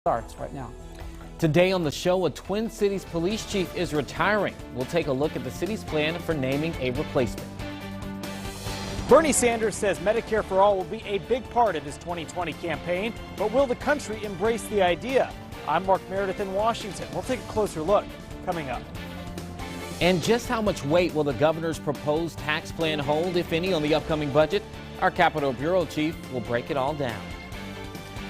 starts right now. Today on the show, a Twin Cities police chief is retiring. We'll take a look at the city's plan for naming a replacement. Bernie Sanders says Medicare for All will be a big part of his 2020 campaign, but will the country embrace the idea? I'm Mark Meredith in Washington. We'll take a closer look coming up. And just how much weight will the governor's proposed tax plan hold, if any, on the upcoming budget? Our Capitol Bureau chief will break it all down.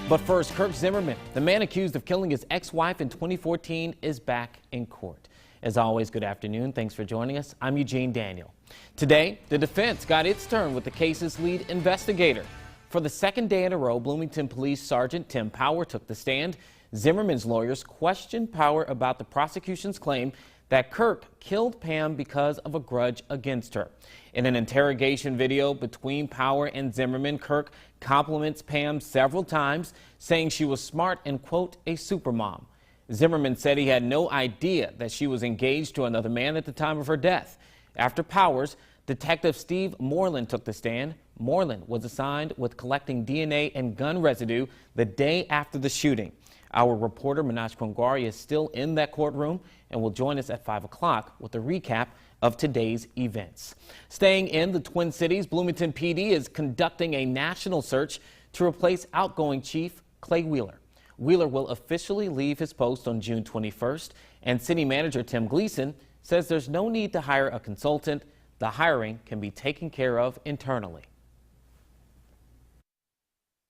But first, Kirk Zimmerman, the man accused of killing his ex-wife in 2014, is back in court. As always, good afternoon. Thanks for joining us. I'm Eugene Daniel. Today, the defense got its turn with the case's lead investigator. For the second day in a row, Bloomington Police Sergeant Tim Power took the stand. Zimmerman's lawyers questioned Power about the prosecution's claim that Kirk killed Pam because of a grudge against her. In an interrogation video between Power and Zimmerman, Kirk compliments Pam several times, saying she was smart and, quote, a supermom. Zimmerman said he had no idea that she was engaged to another man at the time of her death. After Powers, Detective Steve Moreland took the stand. Moreland was assigned with collecting DNA and gun residue the day after the shooting. Our reporter Manoj Pongwari is still in that courtroom and will join us at 5 o'clock with a recap of today's events. Staying in the Twin Cities, Bloomington PD is conducting a national search to replace outgoing Chief Clay Wheeler. Wheeler will officially leave his post on June 21st, and City Manager Tim Gleason says there's no need to hire a consultant. The hiring can be taken care of internally.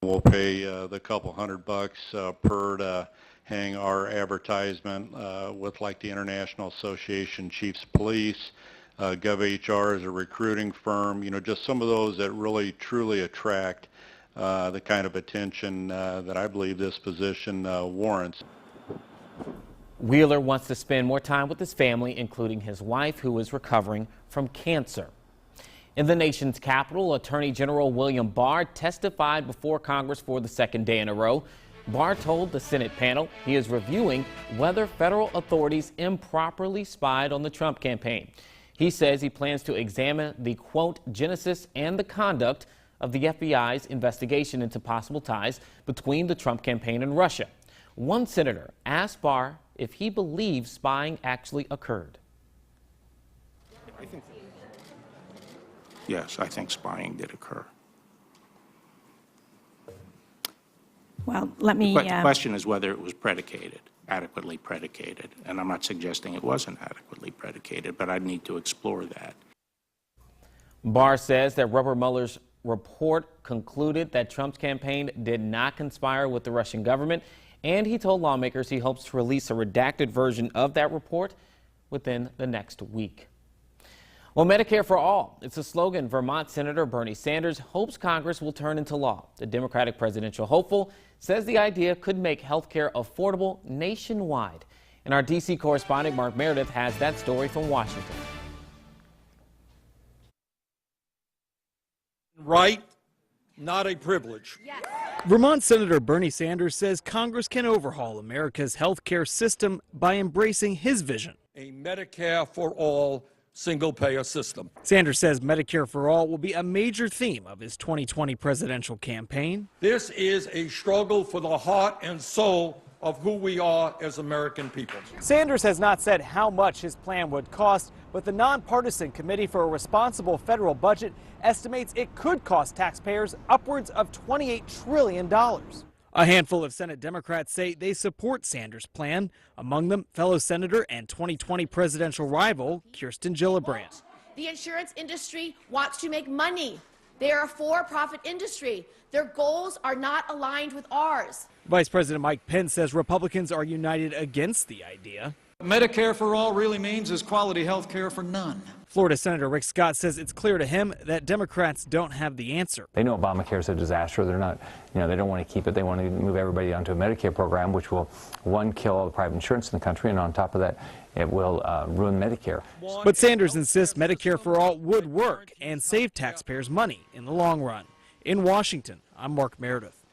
We'll pay the couple $100 per to hang our advertisement with like the International Association Chiefs Police. GovHR is a recruiting firm, you know, just some of those that really truly attract the kind of attention that I believe this position warrants. Wheeler wants to spend more time with his family, including his wife, who is recovering from cancer. In the nation's capital, Attorney General William Barr testified before Congress for the second day in a row. Barr told the Senate panel he is reviewing whether federal authorities improperly spied on the Trump campaign. He says he plans to examine the, quote, genesis and the conduct of the FBI's investigation into possible ties between the Trump campaign and Russia. One senator asked Barr if he believes spying actually occurred. Yes, I think spying did occur. Well, let me... The question is whether it was adequately predicated. And I'm not suggesting it wasn't adequately predicated, but I'd need to explore that. Barr says that Robert Mueller's report concluded that Trump's campaign did not conspire with the Russian government, and he told lawmakers he hopes to release a redacted version of that report within the next week. Well, Medicare for All, it's a slogan Vermont Senator Bernie Sanders hopes Congress will turn into law. The Democratic presidential hopeful says the idea could make health care affordable nationwide. And our D.C. correspondent Mark Meredith has that story from Washington. Right, not a privilege. Yes. Vermont Senator Bernie Sanders says Congress can overhaul America's health care system by embracing his vision. A Medicare for All single-payer system. Sanders says Medicare for All will be a major theme of his 2020 presidential campaign. This is a struggle for the heart and soul of who we are as American people. Sanders has not said how much his plan would cost, but the nonpartisan Committee for a Responsible Federal Budget estimates it could cost taxpayers upwards of $28 trillion. A handful of Senate Democrats say they support Sanders' plan, among them fellow Senator and 2020 presidential rival Kirsten Gillibrand. The insurance industry wants to make money. They are a for-profit industry. Their goals are not aligned with ours. Vice President Mike Pence says Republicans are united against the idea. Medicare for all really means is quality health care for none. Florida Senator Rick Scott says it's clear to him that Democrats don't have the answer. They know Obamacare is a disaster. They're not, they don't want to keep it. They want to move everybody onto a Medicare program, which will, one, kill all the private insurance in the country, and on top of that, it will ruin Medicare. But Sanders insists Medicare for all would work and save taxpayers money in the long run. In Washington, I'm Mark Meredith.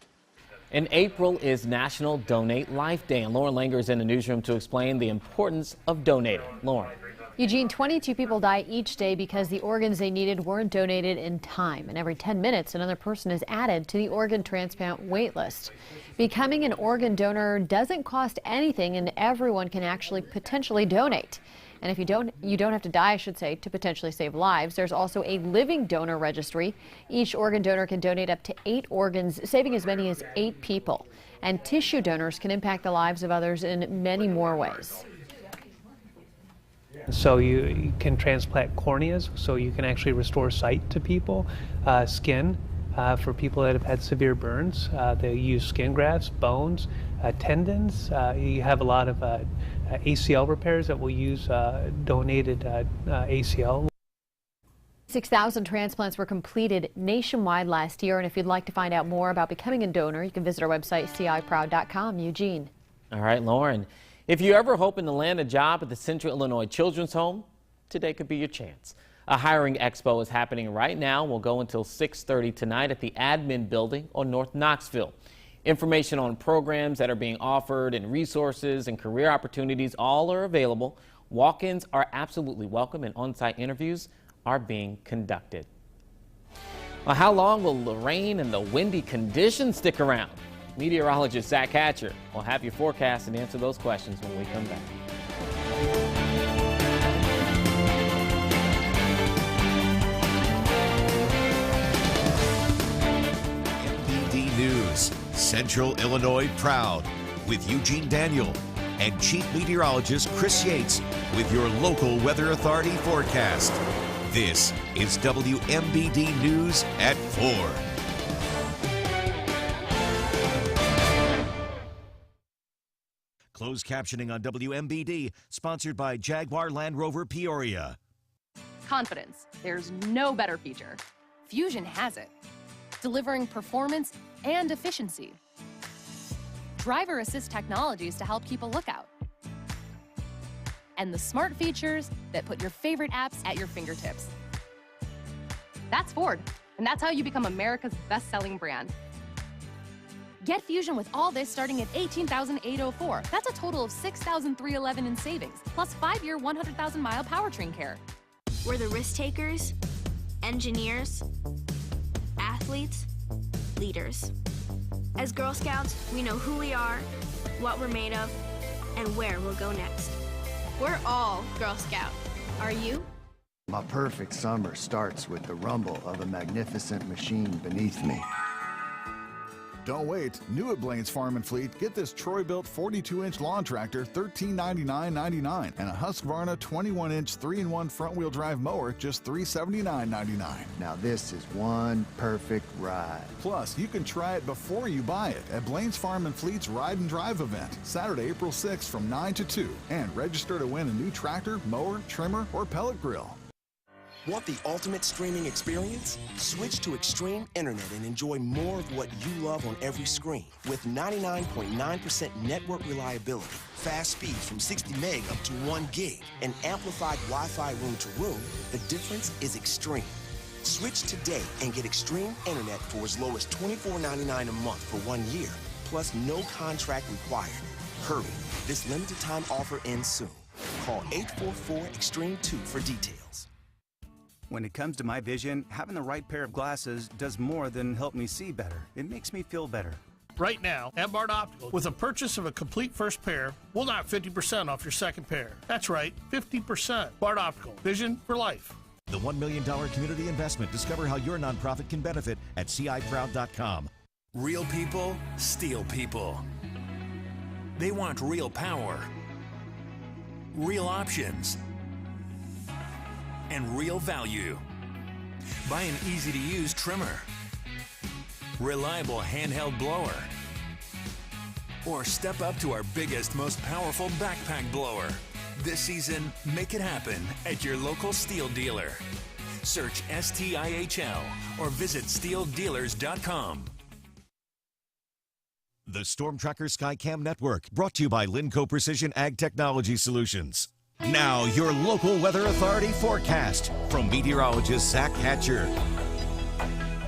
In April is National Donate Life Day, and Lauren Langer is in the newsroom to explain the importance of donating. Lauren. Eugene, 22 people die each day because the organs they needed weren't donated in time. And every 10 minutes, another person is added to the organ transplant wait list. Becoming an organ donor doesn't cost anything, and everyone can actually potentially donate. And if you don't have to die, I should say, to potentially save lives. There's also a living donor registry. Each organ donor can donate up to 8 organs, saving as many as 8 people. And tissue donors can impact the lives of others in many more ways. So you can transplant corneas, so you can actually restore sight to people, skin for people that have had severe burns. They use skin grafts, bones, tendons. You have a lot of ACL repairs that will use donated ACL. 6,000 transplants were completed nationwide last year. And if you'd like to find out more about becoming a donor, you can visit our website, ciproud.com. Eugene. All right, Lauren. If you ever hoping to land a job at the Central Illinois Children's Home, today could be your chance. A hiring expo is happening right now. We'll go until 6:30 tonight at the admin building on North Knoxville. Information on programs that are being offered and resources and career opportunities all are available. Walk-ins are absolutely welcome and on-site interviews are being conducted. Well, how long will the rain and the windy conditions stick around? Meteorologist Zach Hatcher will have your forecast and answer those questions when we come back. Wmbd News, Central Illinois proud, with Eugene Daniel and Chief Meteorologist Chris Yates with your local Weather Authority forecast. This is WMBD News at 4. Closed captioning on WMBD, sponsored by Jaguar Land Rover Peoria. Confidence. There's no better feature. Fusion has it, delivering performance and efficiency. Driver assist technologies to help keep a lookout. And the smart features that put your favorite apps at your fingertips. That's Ford, and that's how you become America's best-selling brand. Get Fusion with all this starting at $18,804. That's a total of $6,311 in savings, plus 5-year, 100,000-mile powertrain care. We're the risk takers, engineers, athletes, leaders. As Girl Scouts, we know who we are, what we're made of, and where we'll go next. We're all Girl Scout. Are you? My perfect summer starts with the rumble of a magnificent machine beneath me. Don't wait. New at Blaine's Farm and Fleet, get this Troy-built 42-inch lawn tractor, $1399.99, and a Husqvarna 21-inch 3-in-1 front-wheel drive mower, just $379.99. Now this is one perfect ride. Plus, you can try it before you buy it at Blaine's Farm and Fleet's Ride and Drive event, Saturday, April 6th from 9 to 2, and register to win a new tractor, mower, trimmer, or pellet grill. Want the ultimate streaming experience? Switch to Extreme Internet and enjoy more of what you love on every screen. With 99.9% network reliability, fast speeds from 60 meg up to 1 gig, and amplified Wi-Fi room to room, the difference is extreme. Switch today and get Extreme Internet for as low as $24.99 a month for 1 year, plus no contract required. Hurry, this limited time offer ends soon. Call 844-EXTREME2 for details. When it comes to my vision, having the right pair of glasses does more than help me see better. It makes me feel better. Right now, at Bard Optical, with a purchase of a complete first pair, we'll knock 50% off your second pair. That's right, 50%. Bard Optical, vision for life. The $1 million community investment. Discover how your nonprofit can benefit at ciproud.com. Real people steal people. They want real power, real options, and real value. Buy an easy-to-use trimmer, reliable handheld blower, or step up to our biggest, most powerful backpack blower. This season, make it happen at your local Steel dealer. Search STIHL or visit steeldealers.com. The Storm Tracker Skycam Network, brought to you by Linco Precision Ag Technology Solutions. Now, your local Weather Authority forecast from meteorologist Zach Hatcher.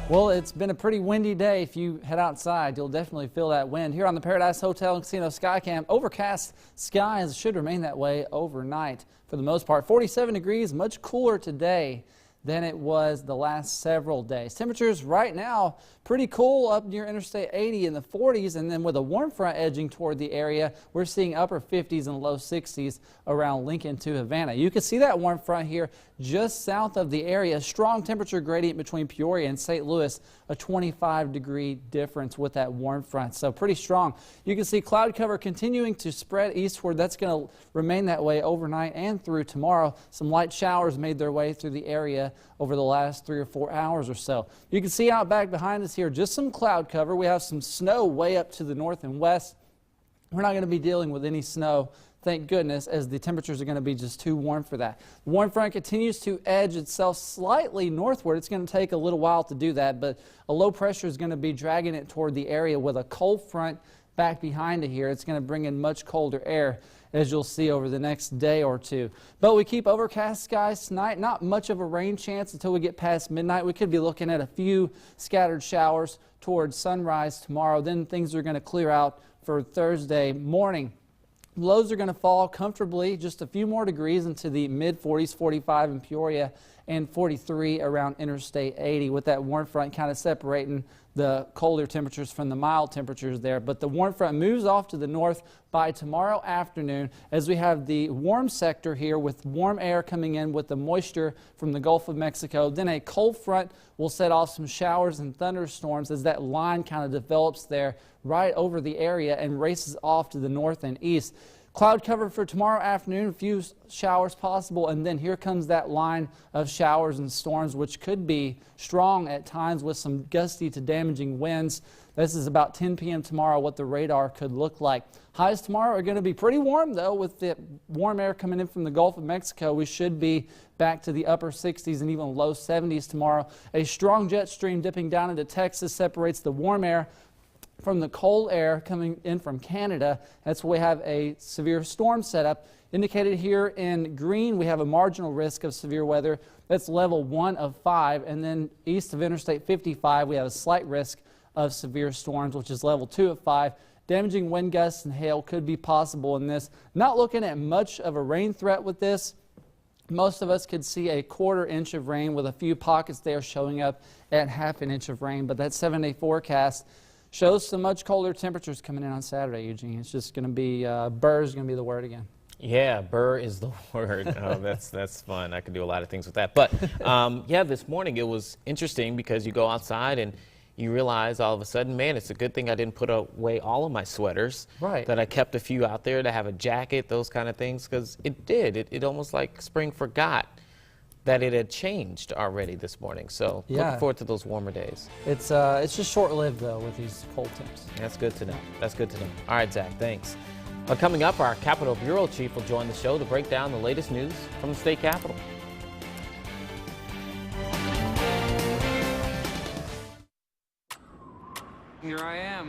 Well, it's been a pretty windy day. If you head outside, you'll definitely feel that wind. Here on the Paradise Hotel and Casino Skycam, overcast skies should remain that way overnight for the most part. 47 degrees, much cooler today than it was the last several days. Temperatures right now pretty cool up near Interstate 80 in the 40s, and then with a warm front edging toward the area, we're seeing upper 50s and low 60s around Lincoln to Havana. You can see that warm front here just south of the area. Strong temperature gradient between Peoria and St. Louis, a 25-degree difference with that warm front, so pretty strong. You can see cloud cover continuing to spread eastward. That's going to remain that way overnight and through tomorrow. Some light showers made their way through the area over the last 3 or 4 hours or so. You can see out back behind us here just some cloud cover. We have some snow way up to the north and west. We're not going to be dealing with any snow, thank goodness, as the temperatures are going to be just too warm for that. The warm front continues to edge itself slightly northward. It's going to take a little while to do that, but a low pressure is going to be dragging it toward the area with a cold front back behind it here. It's going to bring in much colder air, as you'll see over the next day or two. But we keep overcast skies tonight. Not much of a rain chance until we get past midnight. We could be looking at a few scattered showers towards sunrise tomorrow. Then things are going to clear out for Thursday morning. Lows are going to fall comfortably just a few more degrees into the mid-40s, 45 in Peoria and 43 around Interstate 80, with that warm front kind of separating the colder temperatures from the mild temperatures there. But the warm front moves off to the north by tomorrow afternoon as we have the warm sector here with warm air coming in with the moisture from the Gulf of Mexico. Then a cold front will set off some showers and thunderstorms as that line kind of develops there right over the area and races off to the north and east. Cloud cover for tomorrow afternoon, a few showers possible, and then here comes that line of showers and storms, which could be strong at times with some gusty to damaging winds. This is about 10 p.m. tomorrow, what the radar could look like. Highs tomorrow are going to be pretty warm, though, with the warm air coming in from the Gulf of Mexico. We should be back to the upper 60s and even low 70s tomorrow. A strong jet stream dipping down into Texas separates the warm air from the cold air coming in from Canada. That's why we have a severe storm setup. Indicated here in green, we have a marginal risk of severe weather. That's level 1 of 5. And then east of Interstate 55, we have a slight risk of severe storms, which is level 2 of 5. Damaging wind gusts and hail could be possible in this. Not looking at much of a rain threat with this. Most of us could see a 1/4 inch of rain with a few pockets there showing up at 1/2 inch of rain. But that 7-day forecast shows some much colder temperatures coming in on Saturday, Eugene. It's just going to be, burr is going to be the word again. Yeah, burr is the word. Oh, that's fun. I could do a lot of things with that. But yeah, this morning it was interesting because you go outside and you realize all of a sudden, man, it's a good thing I didn't put away all of my sweaters. Right. That I kept a few out there to have a jacket, those kind of things, because it did. It almost like spring forgot that it had changed already this morning. So looking forward to those warmer days. It's just short-lived, though, with these cold temps. That's good to know. That's good to know. All right, Zach, thanks. Coming up, our Capitol Bureau Chief will join the show to break down the latest news from the state capitol. Here I am.